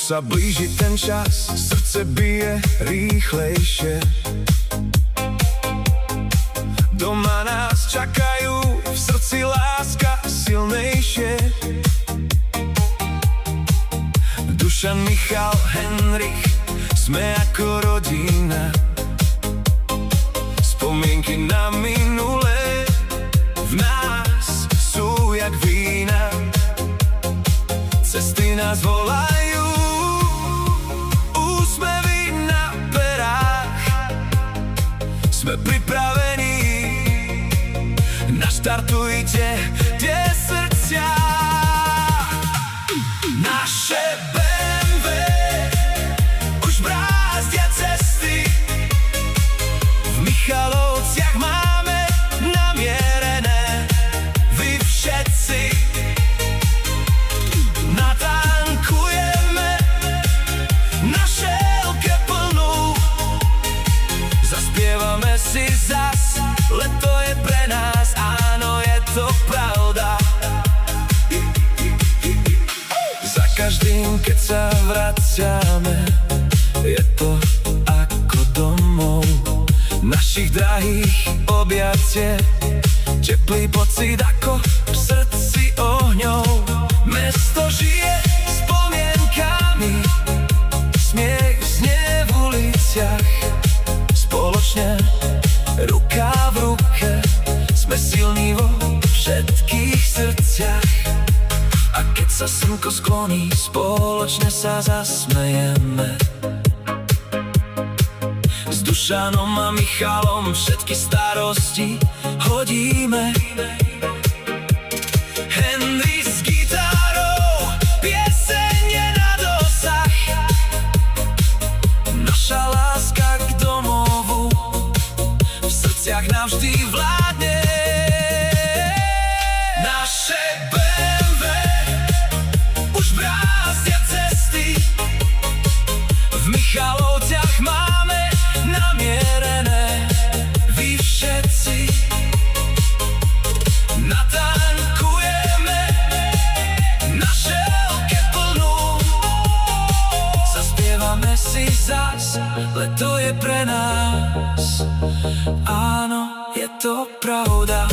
sa blíži ten čas, srdce bije rýchlejšie. Doma nás čakajú, v srdci láska silnejšie. Dušan, Michal, Henrich, sme ako rodina. Spomienky na minulé v nás sú jak vína. Cesty nás volajú, úsmevy na perách. Sme pripravení, naštartujte tie srdcia. Naše BMW už brázdia cesty, v Michalovciach máme namierené. Vy všetci natankujeme na šelke plnú, zaspievame si zas, leto je pre nás, áno, je to pravda. Za každým, keď sa vraciame, je to ako domov. Našich drahých objatie, teplý pocit ako v srdci ohňov. Mesto žije spomienkami, smiech znie v uliciach. Spoločne, ruka v ruke, sme silní vo všetkých srdciach. A keď sa slnko skloní, spoločne sa zasmejeme. S Dušanom a Michalom všetky starosti hodíme. Henry s gitarou, pieseň je na dosah. Naša láska k domovu v srdciach navždy vládne. Naše BMW už brázdia cesty, v Michalovciach máme namierené. Vy všetci natankujeme na šelke plnú, zaspievame si zas, leto je pre nás, áno, je to pravda.